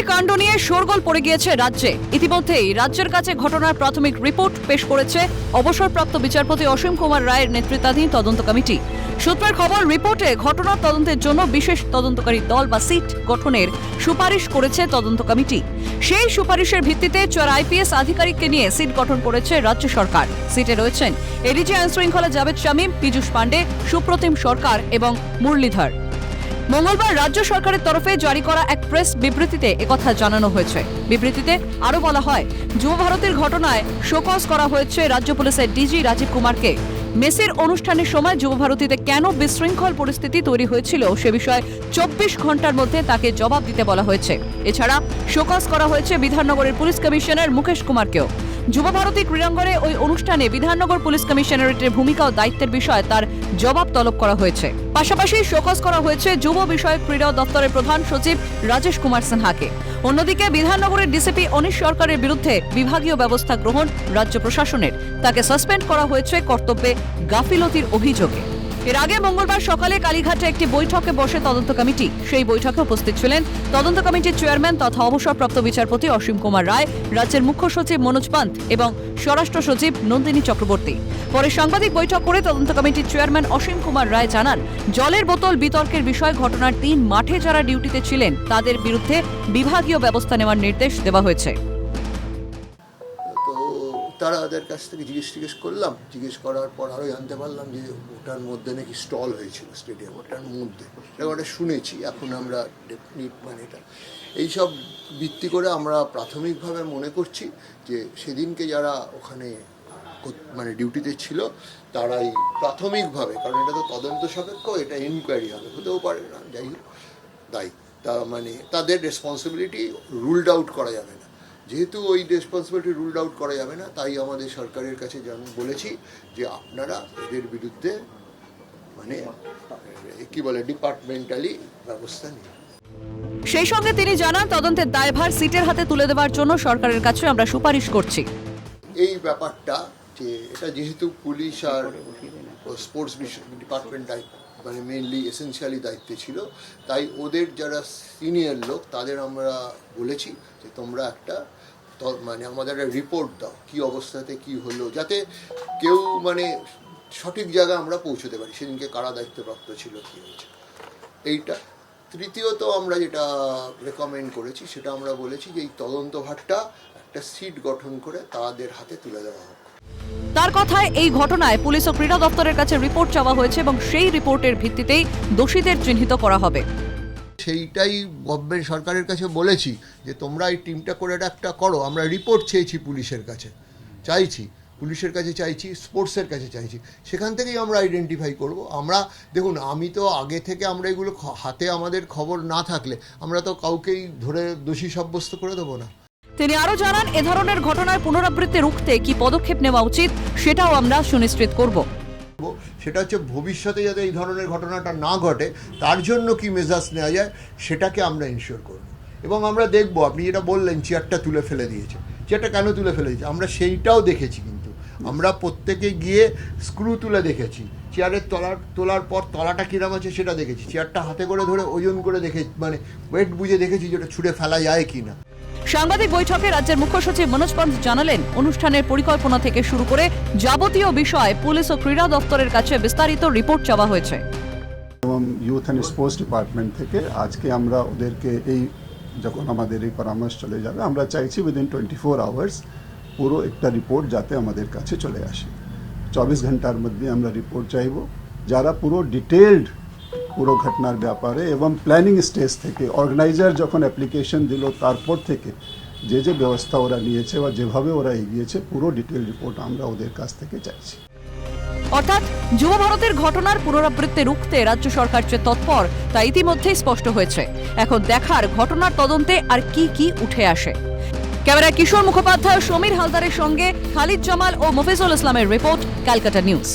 দুর্নীতি কাণ্ড নিয়ে শোরগোল পড়ে গিয়েছে রাজ্যে। ইতিমধ্যেই রাজ্যের কাছে ঘটনার প্রাথমিক রিপোর্ট পেশ করেছে অবসরপ্রাপ্ত বিচারপতি অসীম কুমার রায়ের নেতৃত্বাধীন তদন্ত কমিটি। সূত্রের খবর, রিপোর্টে ঘটনার তদন্তের জন্য বিশেষ তদন্তকারী দল বা সিট গঠনের সুপারিশ করেছে তদন্ত কমিটি। সেই সুপারিশের ভিত্তিতে 4 আইপিএস আধিকারিককে নিয়ে সিট গঠন করেছে রাজ্য সরকার। সিটে রয়েছেন এডিজি আইন শৃঙ্খলা জাভেদ শামীম, পীযূষ পাণ্ডে, সুপ্রতিম সরকার এবং মুরলীধর। মঙ্গলবার রাজ্য সরকারের তরফে জারি করা এক প্রেস বিবৃতিতে একথা জানানো হয়েছে। বিবৃতিতে আরও বলা হয়, যুব ভারতীর ঘটনায় শোকজ করা হয়েছে রাজ্য পুলিশের ডিজি রাজীব কুমারকে। মেসের অনুষ্ঠানের সময় যুব ভারতীতে কেন বিশৃঙ্খল পরিস্থিতি তৈরি হয়েছিল সে বিষয়ে 24 ঘন্টার মধ্যে তাকে জবাব দিতে বলা হয়েছে। এছাড়া শোকজ করা হয়েছে বিধাননগরের পুলিশ কমিশনার মুকেশ কুমারকেও। যুব ভারতী ক্রীড়াঙ্গনে ওই অনুষ্ঠানে বিধাননগর পুলিশ কমিশনারেটের ভূমিকা ও দায়িত্বের বিষয়ে তার জবাব তলব করা হয়েছে। পাশাপাশি শোকজ করা হয়েছে যুব বিষয়ক ক্রীড়া দপ্তরের প্রধান সচিব রাজেশ কুমার সিনহাকে। অন্যদিকে বিধাননগরের ডিসিপি অনিশ সরকারের বিরুদ্ধে বিভাগীয় ব্যবস্থা গ্রহণ রাজ্য প্রশাসনের। তাকে সাসপেন্ড করা হয়েছে কর্তব্যে গাফিলতির অভিযোগে। এর আগে মঙ্গলবার সকালে কালীঘাটে একটি বৈঠকে বসে তদন্ত কমিটি। সেই বৈঠকে উপস্থিত ছিলেন তদন্ত কমিটির চেয়ারম্যান তথা অবসরপ্রাপ্ত বিচারপতি অসীম কুমার রায়, রাজ্যের মুখ্য সচিব মনোজ পান্ত এবং স্বরাষ্ট্র সচিব নন্দিনী চক্রবর্তী। পরে সাংবাদিক বৈঠক করে তদন্ত কমিটির চেয়ারম্যান অসীম কুমার রায় জানান, জলের বোতল বিতর্কের বিষয় ঘটনার দিন মাঠে যারা ডিউটিতে ছিলেন তাদের বিরুদ্ধে বিভাগীয় ব্যবস্থা নেওয়ার নির্দেশ দেওয়া হয়েছে। তাদের কাছ থেকে জিজ্ঞেস করলাম। জিজ্ঞেস করার পর আরও জানতে পারলাম যে ওটার মধ্যে নাকি স্টল হয়েছিল স্টেডিয়াম, ওটার মধ্যে ওটা শুনেছি। এখন আমরা ডেফিনিট এটা এইসব ভিত্তি করে আমরা প্রাথমিকভাবে মনে করছি যে সেদিনকে যারা ওখানে ডিউটিতে ছিল তারাই প্রাথমিকভাবে, কারণ এটা তো তদন্ত সাপেক্ষ, এটা ইনকোয়ারি হবে, হতেও পারে না, যাই হোক দায়ী তা তাদের রেসপন্সিবিলিটি রুলড আউট করা যাবে না। যেহেতু ওই রেসপন্সিবিলিটি রুলড আউট করা যাবে না, তাই আমাদের সরকারের কাছে যেমন বলেছি যে আপনারা এদের বিরুদ্ধে ডিপার্টমেন্টালি ব্যবস্থা নিন। সেই সঙ্গে তিনি জানান, তদন্তের দায়ভার সিটের হাতে তুলে দেওয়ার জন্য সরকারের কাছে আমরা সুপারিশ করছি। এই ব্যাপারটা যে এটা যেহেতু পুলিশ আর স্পোর্টস ডিপার্টমেন্ট মেইনলি এসেন্সিয়ালি দায়িত্বে ছিল, তাই ওদের যারা সিনিয়র লোক তাদের আমরা বলেছি যে তোমরা একটা আমাদের একটা রিপোর্ট দাও, কি অবস্থাতে কি হলো, যাতে কেউ সঠিক জায়গায় আমরা পৌঁছতে পারি, সেদিনকে কারা দায়িত্বপ্রাপ্ত ছিল, কী হয়েছে এইটা। তৃতীয়ত আমরা যেটা রেকমেন্ড করেছি সেটা আমরা বলেছি যে এই তদন্তভারটা একটা সিট গঠন করে তাদের হাতে তুলে দেওয়া হোক। তার কথায় এই ঘটনায় পুলিশ ও ক্রীড়া দপ্তরের কাছে রিপোর্ট চাওয়া হয়েছে এবং সেই রিপোর্টের ভিত্তিতেই দোষীদের চিহ্নিত করা হবে। সেইটাই গভর্নমেন্ট সরকারের কাছে বলেছি যে তোমরা এই টিমটা করে একটা করো। আমরা রিপোর্ট চেয়েছি পুলিশের কাছে, চাইছি স্পোর্টসের কাছে চাইছি, সেখান থেকেই আমরা আইডেন্টিফাই করব। আমরা দেখুন, আমি তো আগে থেকে আমরা এগুলো হাতে আমাদের খবর না থাকলে আমরা তো কাউকেই ধরে দোষী সাব্যস্ত করে দেবো না। তিনি আরও জানান, এ ধরনের ঘটনার পুনরাবৃত্তি রুখতে কি পদক্ষেপ নেওয়া উচিত সেটাও আমরা সুনিশ্চিত করব। সেটা হচ্ছে ভবিষ্যতে যাতে এই ধরনের ঘটনাটা না ঘটে তার জন্য কি মেজার্স নেওয়া যায় সেটাকে আমরা ইনশিওর করব। এবং আমরা দেখব, আপনি যেটা বললেন চেয়ারটা তুলে ফেলে দিয়েছে, চেয়ারটা কেন তুলে ফেলে দিয়েছে আমরা সেইটাও দেখেছি। কিন্তু আমরা প্রত্যেকে গিয়ে স্ক্রু তুলে দেখেছি, চেয়ারের তোলার পর তলাটা কিরম আছে সেটা দেখেছি, চেয়ারটা হাতে করে ধরে ওজন করে দেখে ওয়েট বুঝে দেখেছি যেটা ছুঁড়ে ফেলা যায় কিনা। সাংবাদিক বৈঠকে রাজ্যের মুখ্য সচিব মনোজ পান্ত জানালেন, অনুষ্ঠানের পরিকল্পনা থেকে শুরু করে যাবতীয় বিষয় পুলিশ ও ক্রীড়া দপ্তরের কাছে বিস্তারিত রিপোর্ট চাওয়া হয়েছে। এবং ইউথ অ্যান্ড স্পোর্টস ডিপার্টমেন্ট থেকে আজকে আমরা ওদেরকে যখন আমাদের এই পরামর্শ চলে যাবে, আমরা চাইছি উইদিন 24 আওয়ার্স পুরো একটা রিপোর্ট যাতে আমাদের কাছে চলে আসে। 24 ঘন্টার মধ্যে আমরা রিপোর্ট চাইব, যারা পুরো ডিটেলড পুরো ঘটনার ব্যাপারে এবং প্ল্যানিং স্টেজ থেকে অর্গানাইজার যখন অ্যাপ্লিকেশন দিল তারপর থেকে যে ব্যবস্থা ওরা নিয়েছে বা যেভাবে ওরা এগিয়েছে পুরো ডিটেল রিপোর্ট আমরা ওদের কাছ থেকে চাইছি। অর্থাৎ যুব ভারতের ঘটনার পুনরাবৃত্তি রুখতে রাজ্য সরকার যে তৎপর তা ইতিমধ্যেই স্পষ্ট হয়েছে। এখন দেখার ঘটনার তদন্তে আর কি উঠে আসে। ক্যামেরায় কিশোর মুখোপাধ্যায়, সমীর হালদারের সঙ্গে খালিদ জামাল ও মফিজুল ইসলামের রিপোর্ট, ক্যালকাটা নিউজ।